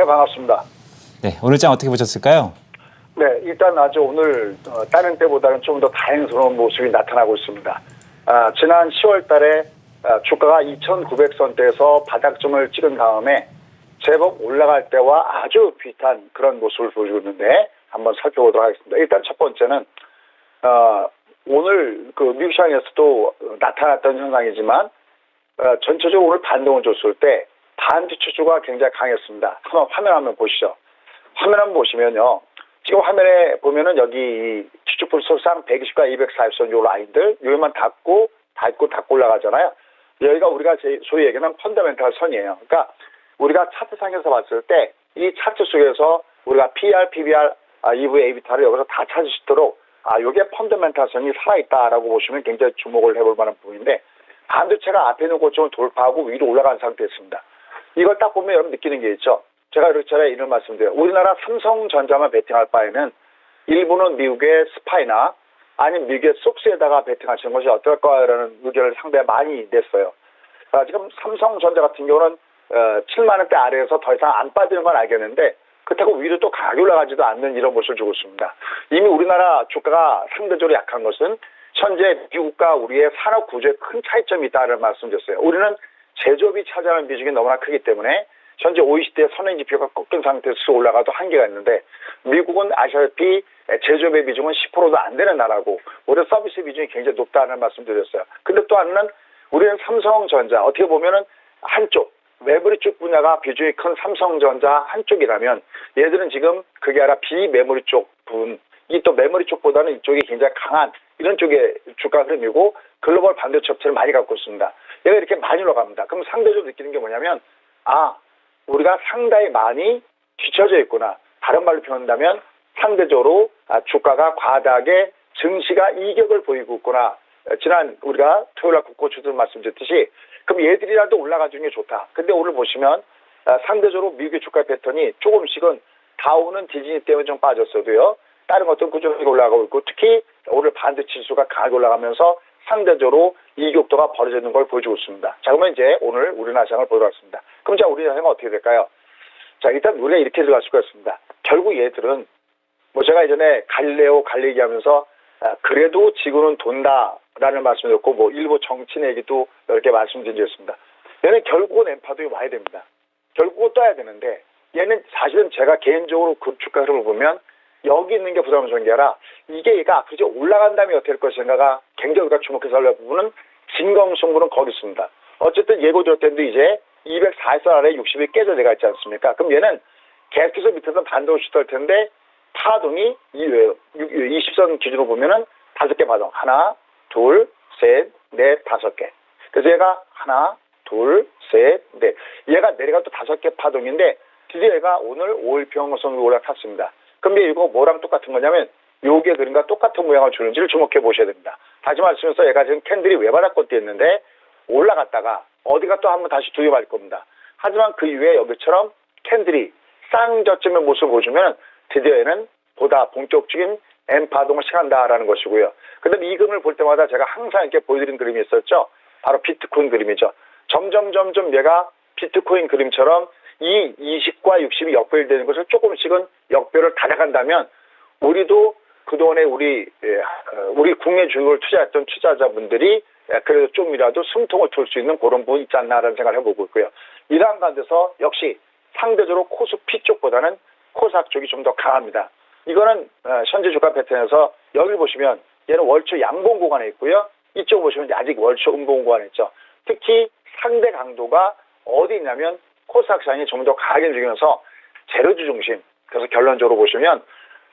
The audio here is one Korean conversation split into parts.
네, 반갑습니다. 네, 오늘 장 어떻게 보셨을까요? 네, 일단 아주 오늘 다른 때보다는 좀 더 다행스러운 모습이 나타나고 있습니다. 지난 10월 달에 주가가 2,900선대에서 바닥점을 찍은 다음에 제법 올라갈 때와 아주 비슷한 그런 모습을 보여주고 있는데 한번 살펴보도록 하겠습니다. 일단 첫 번째는 오늘 그 미국 시장에서도 나타났던 현상이지만 전체적으로 오늘 반동을 줬을 때 반지주가 굉장히 강했습니다. 화면 보시죠. 화면 한번 보시면요. 지금 화면에 보면은 여기 주축불소상 120과 240선 요 라인들 여기만 닫고 올라가잖아요. 여기가 우리가 소위 얘기하는 펀더멘탈 선이에요. 그러니까 우리가 차트상에서 봤을 때 이 차트 속에서 우리가 PR, PBR, EV, AB타를 여기서 다 찾을 수 있도록 요게 펀더멘탈 선이 살아있다라고 보시면 굉장히 주목을 해볼 만한 부분인데 반도체가 앞에 있는 고점을 돌파하고 위로 올라간 상태였습니다. 이걸 딱 보면 여러분 느끼는 게 있죠. 제가 이렇게 이런 말씀드려요. 우리나라 삼성전자만 베팅할 바에는 일본은 미국의 스파이나 아니면 미국의 속스에다가 베팅하시는 것이 어떨까라는 의견을 상당히 많이 냈어요. 지금 삼성전자 같은 경우는 7만 원대 아래에서 더 이상 안 빠지는 건 알겠는데 그렇다고 위로 또 가격이 올라가지도 않는 이런 모습을 주고 있습니다. 이미 우리나라 주가가 상대적으로 약한 것은 현재 미국과 우리의 산업 구조에 큰 차이점이 있다는 말씀드렸어요. 우리는 제조업이 차지하는 비중이 너무나 크기 때문에 현재 OECD의 선행지표가 꺾인 상태에서 올라가도 한계가 있는데 미국은 아시다시피 제조업의 비중은 10%도 안 되는 나라고 오히려 서비스 비중이 굉장히 높다는 말씀드렸어요. 근데 또 하나는 우리는 삼성전자 어떻게 보면은 한쪽 메모리 쪽 분야가 비중이 큰 삼성전자 한쪽이라면 얘들은 지금 그게 아니라 비메모리 쪽 부분 이 또 메모리 쪽보다는 이쪽이 굉장히 강한 이런 쪽의 주가 흐름이고 글로벌 반도체 업체를 많이 갖고 있습니다. 얘가 이렇게 많이 올라갑니다. 그럼 상대적으로 느끼는 게 뭐냐면 우리가 상당히 많이 뒤쳐져 있구나. 다른 말로 표현한다면 상대적으로 주가가 과다하게 증시가 이격을 보이고 있구나. 지난 우리가 토요일날 국고주들 말씀드렸듯이 그럼 얘들이라도 올라가주는 게 좋다. 근데 오늘 보시면 상대적으로 미국의 주가 패턴이 조금씩은 다우는 디즈니 때문에 좀 빠졌어도요. 다른 것들은 꾸준히 올라가고 있고 특히 오늘 반도체 지수가 강하게 올라가면서 상대적으로 이격도가 벌어지는 걸 보여주고 있습니다. 자, 그러면 이제 오늘 우리나라 시장을 보도록 하겠습니다. 그럼 자, 우리나라 시장은 어떻게 될까요? 자, 일단 우리가 이렇게 들어갈 수가 있습니다. 결국 얘들은 제가 예전에 갈릴레오 얘기하면서 그래도 지구는 돈다라는 말씀드렸고 일부 정치 얘기도 이렇게 말씀드린 적이 있습니다. 얘는 결국은 엠파도에 와야 됩니다. 결국은 떠야 되는데 얘는 사실은 제가 개인적으로 그 주가 흐름을 보면 여기 있는 게 부담스러운 게 아니라 이게 얘가 앞으로 올라간 다음에 어떻게 될 것인가가 굉장히 우리가 주목해서 할 부분은 진검승부는 거기 있습니다. 어쨌든 예고 드렸던데 이제 240선 아래 60이 깨져 내가 있지 않습니까? 그럼 얘는 계속해서 밑에서 반동을 시도할 텐데 파동이 20선 기준으로 보면은 5개 파동. 하나, 둘, 셋, 넷, 5개. 그래서 얘가 하나, 둘, 셋, 넷. 얘가 내려가 또 5개 파동인데 드디어 얘가 오늘 5일평선으로 올라탔습니다. 그럼 이거 뭐랑 똑같은 거냐면 요게 그림과 똑같은 모양을 주는지를 주목해 보셔야 됩니다. 다시 말씀해서 얘가 지금 캔들이 외바닥 꽂혔는데 올라갔다가 어디가 또 한번 다시 두개 맞을 겁니다. 하지만 그 이후에 여기처럼 캔들이 쌍저점의 모습을 보여주면 드디어 얘는 보다 본격적인 M파동을 시작한다라는 것이고요. 그런데 이 그림을 볼 때마다 제가 항상 이렇게 보여드린 그림이 있었죠. 바로 비트코인 그림이죠. 점점 얘가 비트코인 그림처럼 이 20과 60이 역별되는 것을 조금씩은 역별을 다져간다면 우리도 그동안에 우리 국내 주식을 투자했던 투자자분들이 그래도 좀이라도 숨통을 틀 수 있는 그런 부분이 있지 않나라는 생각을 해보고 있고요. 이러한 가운데서 역시 상대적으로 코스피 쪽보다는 코스닥 쪽이 좀 더 강합니다. 이거는 현재 주가 패턴에서 여기 보시면 얘는 월초 양봉 구간에 있고요. 이쪽 보시면 아직 월초 음봉 구간에 있죠. 특히 상대 강도가 어디 있냐면 코스닥 시장이 좀 더 강하게 움직이면서 재료주 중심. 그래서 결론적으로 보시면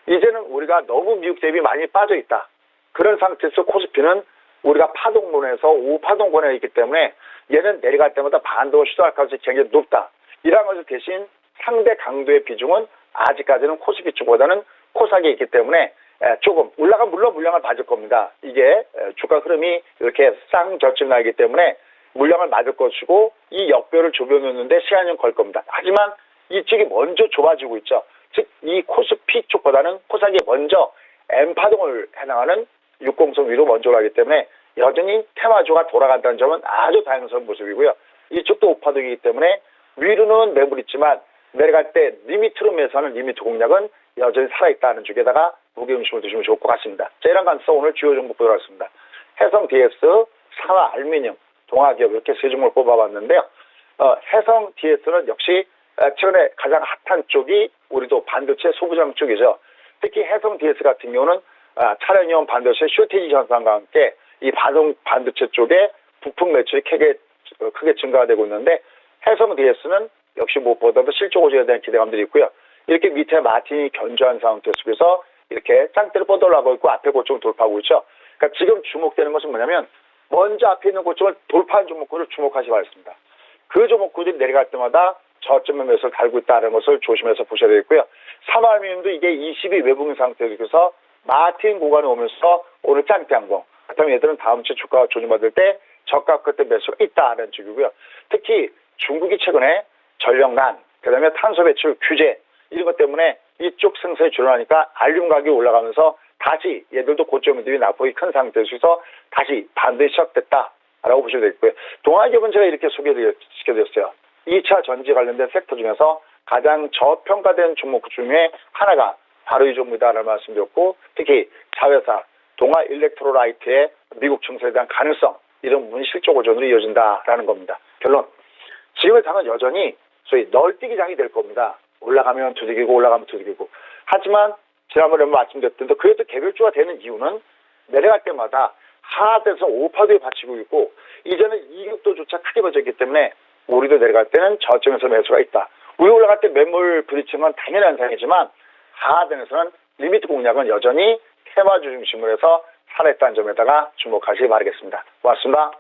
이제는 우리가 너무 미국 대비 많이 빠져 있다. 그런 상태에서 코스피는 우리가 파동권에서 5파동권에 있기 때문에 얘는 내려갈 때마다 반동을 시도할 가능성이 굉장히 높다. 이러한 것을 대신 상대 강도의 비중은 아직까지는 코스피 쪽보다는 코스닥에 있기 때문에 조금 올라가 물론 물량을 맞을 겁니다. 이게 주가 흐름이 이렇게 쌍저점 나기 때문에 물량을 맞을 것이고 이 역별을 좁혀놓는데 시간이 좀 걸 겁니다. 하지만 이쪽이 먼저 좁아지고 있죠. 즉 이 코스피 쪽보다는 코스닥이 먼저 M파동을 해나가는 60선 위로 먼저 올라가기 때문에 여전히 테마주가 돌아간다는 점은 아주 다행스러운 모습이고요. 이쪽도 5파동이기 때문에 위로는 매물 있지만 내려갈 때 리미트로 매수하는 리미트 공략은 여전히 살아있다는 쪽에다가 무게중심을 두시면 좋을 것 같습니다. 자, 이런 관점에서 오늘 주요 종목 보도록 하겠습니다. 해성 DS, 산화 알루미늄, 동아기업 이렇게 세 종목을 뽑아봤는데요. 해성 DS는 역시 최근에 가장 핫한 쪽이 우리도 반도체 소부장 쪽이죠. 특히 해성 DS 같은 경우는 차량용 반도체 쇼티지 현상과 함께 이 반도체 쪽에 부품 매출이 크게 증가되고 있는데 해성 DS는 역시 무엇보다도 실적 호조에 대한 기대감들이 있고요. 이렇게 밑에 마틴이 견조한 상태 속에서 이렇게 짱대를 뻗어나가고 있고 앞에 고점을 돌파하고 있죠. 그러니까 지금 주목되는 것은 뭐냐면 먼저 앞에 있는 고점을 돌파한 종목군을 주목하시 바랍니다. 그 종목군이 내려갈 때마다 저점의 매수를 달고 있다는 것을 조심해서 보셔야 되겠고요. 삼알미늄도 이게 20이 외국인 상태에서 마틴 구간에 오면서 오늘 짱대 항공. 그렇다면 얘들은 다음 주 주가가 조정받을 때 저가 끝에 매수가 있다는 쪽이고요. 특히 중국이 최근에 전력난, 그다음에 탄소 배출 규제 이런 것 때문에 이쪽 생산이 줄어나니까 알륨 가격이 올라가면서 다시 얘들도 고점들이 낙폭이 큰 상태에서 다시 반등이 시작됐다라고 보셔야 되겠고요. 동아기업은 제가 이렇게 소개시켜드렸어요. 2차 전지 관련된 섹터 중에서 가장 저평가된 종목 중에 하나가 바로 이 종목이다라는 말씀드렸고 특히 자회사 동아 일렉트로라이트의 미국 증시에 대한 가능성 이런 부분이 실적 호전으로 이어진다라는 겁니다. 결론 지금의 장은 여전히 소위 널뛰기 장이 될 겁니다. 올라가면 두들기고 올라가면 두들기고 하지만 지난번에 말씀드렸던데 그래도 개별주가 되는 이유는 내려갈 때마다 하단에서 5파도에 받치고 있고 이제는 이격도조차 크게 벌어졌기 때문에 우리도 내려갈 때는 저점에서 매수가 있다. 위에 올라갈 때 매물 부딪히는 건 당연한 현상이지만 하단에서는 리미트 공략은 여전히 테마주 중심으로 해서 살아있다는 점에다가 주목하시기 바라겠습니다. 고맙습니다.